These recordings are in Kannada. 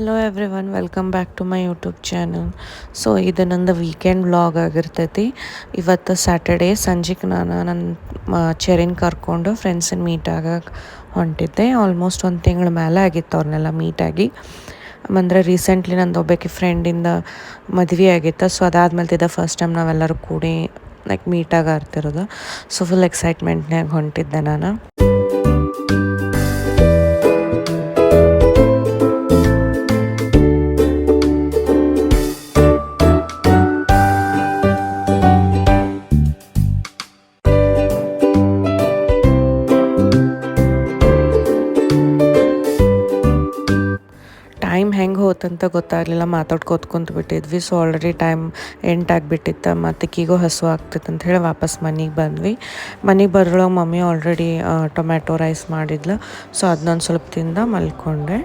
Hello everyone, welcome back to my YouTube channel. So ಇದು ನಂದು ವೀಕೆಂಡ್ ವ್ಲಾಗ್ ಆಗಿರ್ತೈತಿ. ಇವತ್ತು ಸ್ಯಾಟರ್ಡೇ ಸಂಜೆಗೆ ನಾನು ನನ್ನ ಚೆರಿನ ಕರ್ಕೊಂಡು ಫ್ರೆಂಡ್ಸನ್ನ ಮೀಟ್ ಆಗಕ್ಕೆ ಹೊಂಟಿದ್ದೆ. ಆಲ್ಮೋಸ್ಟ್ ಒಂದು ತಿಂಗಳ ಮೇಲೆ ಆಗಿತ್ತು ಅವ್ರನ್ನೆಲ್ಲ ಮೀಟಾಗಿ. ಅಂದರೆ ರೀಸೆಂಟ್ಲಿ ನಂದು ಒಬ್ಬಾಕಿ ಫ್ರೆಂಡಿಂದ ಮದುವೆ ಆಗಿತ್ತು. ಸೊ ಅದಾದ್ಮೇಲೆ ಇದು ಫಸ್ಟ್ ಟೈಮ್ ನಾವೆಲ್ಲರೂ ಕೂಡಿ ಮೀಟ್ ಆಗ್ತಿರೋದು. ಸೊ ಫುಲ್ ಎಕ್ಸೈಟ್ಮೆಂಟ್ನಾಗ ಹೊಂಟಿದ್ದೆ ನಾನು. ಟೈಮ್ ಹೆಂಗೆ ಹೋತಂತ ಗೊತ್ತಾಗಲಿಲ್ಲ, ಮಾತಾಡ್ಕೋತ ಬಿಟ್ಟಿದ್ವಿ. ಸೊ ಆಲ್ರೆಡಿ ಟೈಮ್ ಎಂಟಾಗಿಬಿಟ್ಟಿತ್ತು. ಮತ್ತು ಈಗೋ ಹಸು ಆಗ್ತಿತ್ತು ಅಂತ ಹೇಳಿ ವಾಪಸ್ ಮನೆಗೆ ಬಂದ್ವಿ. ಮನೆಗೆ ಬರೋಳಗೆ ಮಮ್ಮಿ ಆಲ್ರೆಡಿ ಟೊಮ್ಯಾಟೊ ರೈಸ್ ಮಾಡಿದ್ಲು. ಸೊ ಅದನ್ನೊಂದು ಸ್ವಲ್ಪ ತಿಂದ ಮಲ್ಕೊಂಡೆ.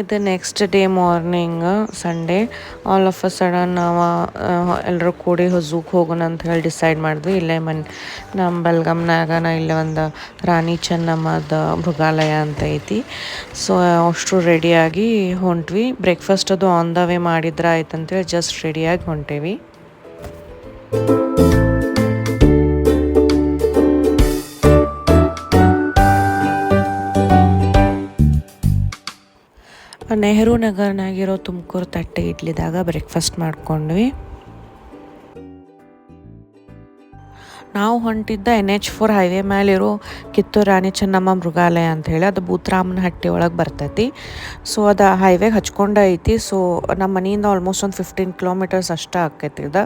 ಇದು next day morning Sunday. All of a sudden ನಾವು ಎಲ್ಲರೂ ಕೂಡಿ ಝೂಗೆ ಹೋಗೋಣ ಅಂತ ಹೇಳಿ ಡಿಸೈಡ್ ಮಾಡಿದ್ವಿ. ಇಲ್ಲೇ ನಮ್ಮ ಬೆಲ್ಗಾಮ್ನಾಗ ಇಲ್ಲೇ ಒಂದು ರಾಣಿ ಚೆನ್ನಮ್ಮದ ಮೃಗಾಲಯ ಅಂತ ಐತಿ. ಸೊ ಅಷ್ಟು ರೆಡಿಯಾಗಿ ಹೊಂಟ್ವಿ. ಬ್ರೇಕ್ಫಾಸ್ಟ್ ಅದು ಆನ್ ದ ವೇ ಮಾಡಿದ್ರೆ ಆಯ್ತು ಅಂತೇಳಿ ಜಸ್ಟ್ ರೆಡಿಯಾಗಿ ಹೊಂಟೇವಿ. ನೆಹರು ನಗರ್ನಾಗಿರೋ ತುಮಕೂರು ತಟ್ಟೆ ಇಡ್ಲಿದಾಗ ಬ್ರೇಕ್ಫಾಸ್ಟ್ ಮಾಡ್ಕೊಂಡ್ವಿ. ನಾವು ಹೊಂಟಿದ್ದ NH4 ಹೈವೇ ಮೇಲಿರೋ ಕಿತ್ತೂರು ರಾಣಿ ಚೆನ್ನಮ್ಮ ಮೃಗಾಲಯ ಅಂತ ಹೇಳಿ, ಅದು ಭೂತರಾಮನಹಟ್ಟಿ ಒಳಗೆ ಬರ್ತೈತಿ. ಸೊ ಅದು ಹೈವೇಗೆ ಹಚ್ಕೊಂಡ ಐತಿ. ಸೊ ನಮ್ಮ ಮನೆಯಿಂದ ಆಲ್ಮೋಸ್ಟ್ ಒಂದು 15 ಕಿಲೋಮೀಟರ್ಸ್ ಅಷ್ಟೇ ಆಕೈತಿ ಇದು.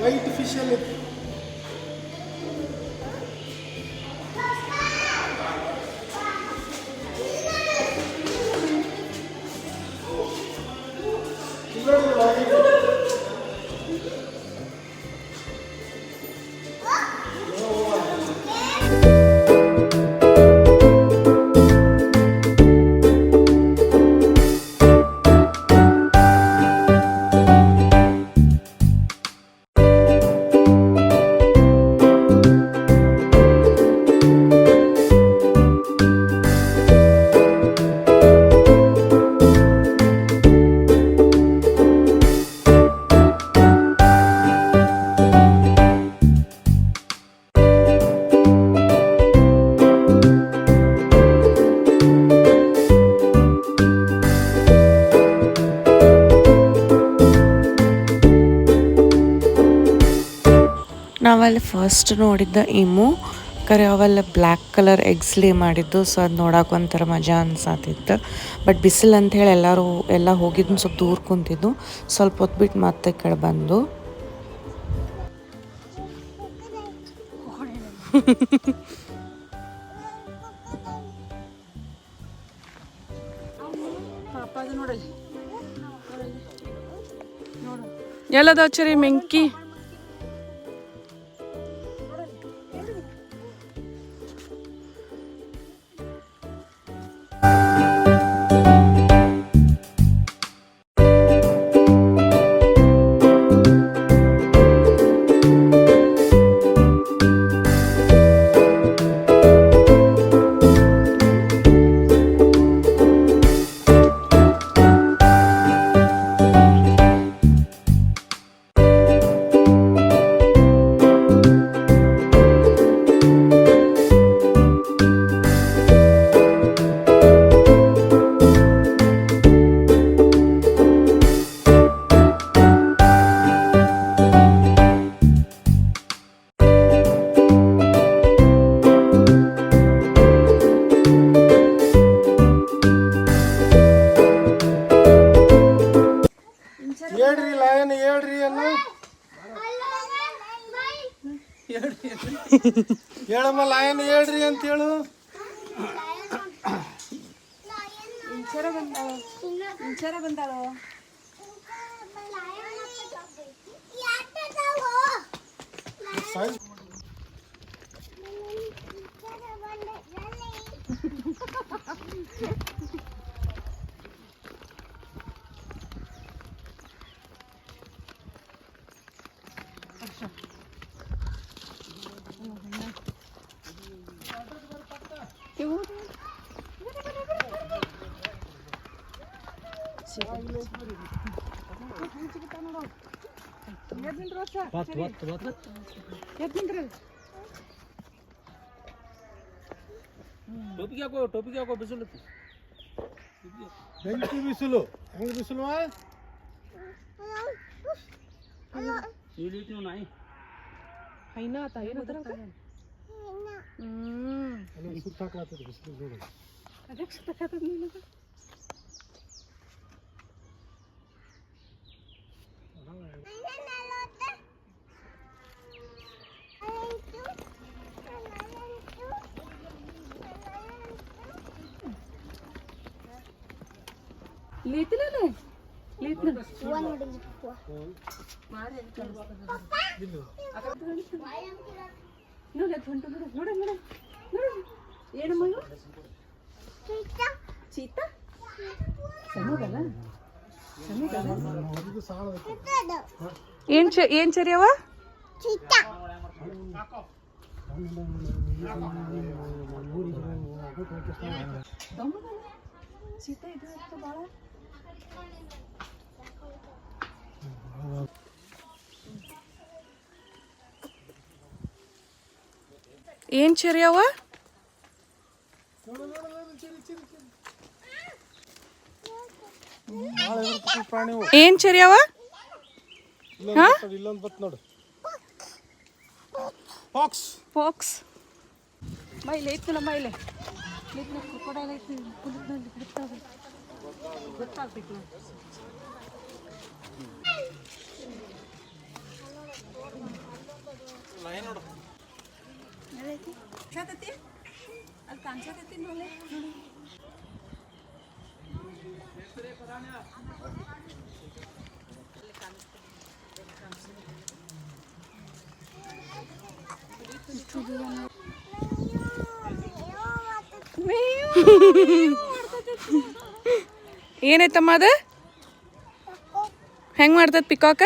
ವೈಟ್ ಫಿಶ್ ಅಲ್ಲಿ ನಾವಲ್ಲಿ ಫಸ್ಟ್ ನೋಡಿದ್ದ ಇಮು ಕರೆ ಅವೆಲ್ಲ ಬ್ಲ್ಯಾಕ್ ಕಲರ್ ಎಗ್ಸ್ಲೇ ಮಾಡಿದ್ದು. ಸೊ ಅದು ನೋಡೋಕೆ ಒಂಥರ ಮಜಾ ಅನ್ಸಾತಿತ್ತು. ಬಟ್ ಬಿಸಿಲು ಅಂಥೇಳಿ ಎಲ್ಲ ಹೋಗಿದ್ದು ಸ್ವಲ್ಪ ದೂರ ಕುಂತಿದ್ದು. ಸ್ವಲ್ಪ ಹೊತ್ತು ಬಿಟ್ಟು ಮತ್ತೆ ಕಡೆ ಬಂದು ಎಲ್ಲದ ಚರಿ ಮೆಂಕಿ ಹೇಳಮ್ಮ ಲಾಯನ್ ಹೇಳ್ರಿ ಅಂತ ಹೇಳು. ಬಂದಾಳು ಟೋಪಿಗೆ ಹಾಕೋ ಬಿಸಿಲು ಬೆಂಕಿ ಬಿಸಿಲು ಹೆಂಗ್ ಬಿಸಿಲು ನಾಯಿ ಸುತ್ತಾಕ್ಲಾತದ ಬಿಸಿಲು ನೋಡಿ. ಏನ್ ಚರಿ ಅವ ಏನ್ ಚರಿ ಅವ ಏನ್ ಚರಿ ಅವ ಇಲ್ಲೊಂದು ಬತ್ ನೋಡು ಫಾಕ್ಸ್. ಫಾಕ್ಸ್ ಮೈಲೆ ಐತಿ ನಮ್ಮ ಮೈಲೆ ಗೊತ್ತಾಗ್ಬೇಕು ಅಲ್ಲಿ ಕಾಣಿಸತೈತಿ ನೋಡಿ. ಏನೈತಮ್ಮ ಅದ ಹೆಂಗ್ ಮಾಡ್ತದ ಪಿಕಾಕ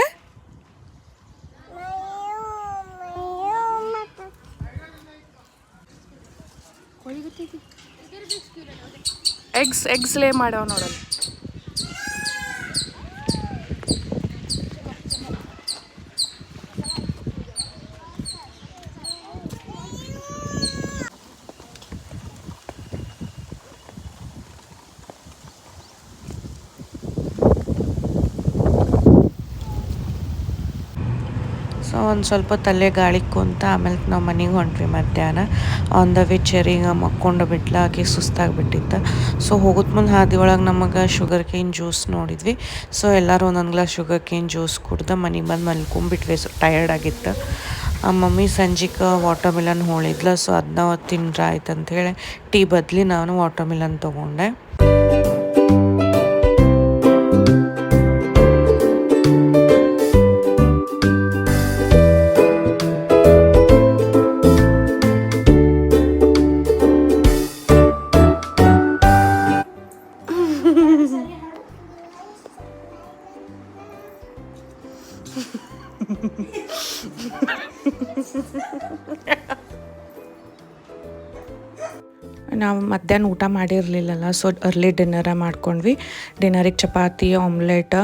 ಎಗ್ಸ್ ಲೇ ಮಾಡವ ನೋಡಲ್ಲ ಸೊ ಒಂದು ಸ್ವಲ್ಪ ತಲೆ ಗಾಳಿಗೆ ಕುಂತ ಆಮೇಲೆ ನಾವು ಮನೆಗೆ ಹೊಂಟ್ವಿ ಮಧ್ಯಾಹ್ನ. ಆನ್ ದ ವೇ ಚೆರಿಗೆ ಮಕ್ಕೊಂಡು ಬಿಟ್ಲ ಆಕೆ ಸುಸ್ತಾಗಿಬಿಟ್ಟಿತ್ತು. ಸೊ ಹೋಗೋದು ಮುಂದೆ ಹಾದಿ ಒಳಗೆ ನಮಗೆ ಶುಗರ್ ಕೇನ್ ಜ್ಯೂಸ್ ನೋಡಿದ್ವಿ. ಸೊ ಎಲ್ಲರೂ ಒಂದೊಂದು ಗ್ಲಾಸ್ ಶುಗರ್ ಕೇನ್ ಜ್ಯೂಸ್ ಕುಡ್ದು ಮನೆಗೆ ಬಂದು ಮಲ್ಕೊಂಬಿಟ್ವಿ. ಟಯರ್ಡ್ ಆಗಿತ್ತು. ಮಮ್ಮಿ ಸಂಜಿಗೆ ವಾಟರ್ ಮಿಲನ್ ಹೋಳಿದ್ಲ. ಸೊ ಅದನ್ನ ತಿಂದ್ರೆ ಆಯ್ತು ಅಂಥೇಳಿ ಟೀ ಬದಲಿ ನಾನು ವಾಟರ್ ಮಿಲನ್ ತೊಗೊಂಡೆ. ನಾವು ಮಧ್ಯಾಹ್ನ ಊಟ ಮಾಡಿರಲಿಲ್ಲಲ್ಲ. ಸೊ ಅರ್ಲಿ ಡಿನ್ನರ ಮಾಡ್ಕೊಂಡ್ವಿ. ಡಿನ್ನರಿಗೆ ಚಪಾತಿ, ಆಮ್ಲೆಟ್,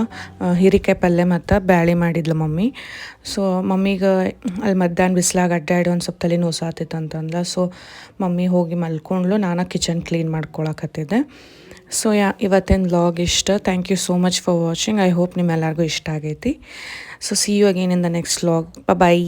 ಹೀರೆಕಾಯಿ ಪಲ್ಯ ಮತ್ತು ಬ್ಯಾಳಿ ಮಾಡಿದ್ಲು ಮಮ್ಮಿ. ಸೊ ಮಮ್ಮಿಗೆ ಅಲ್ಲಿ ಮಧ್ಯಾಹ್ನ ಬಿಸ್ಲಾಗ ಅಡ್ಡಾಡಿ ಒಂದು ಸ್ವಲ್ಪ ತಲೆ ನೋಸಾತಿತ್ತು ಅಂತಂದ್ಲ. ಸೊ ಮಮ್ಮಿ ಹೋಗಿ ಮಲ್ಕೊಂಡ್ಲು. ನಾನು ಕಿಚನ್ ಕ್ಲೀನ್ ಮಾಡ್ಕೊಳಕತ್ತಿದ್ದೆ. ಸೊ ಇವತ್ತಿನ ವ್ಲಾಗ್ ಇಷ್ಟ. Thank you so much for watching. I hope ನಿಮ್ಮೆಲ್ಲರಿಗೂ ಇಷ್ಟ ಆಗೈತಿ. So see you again in the next vlog. Bye.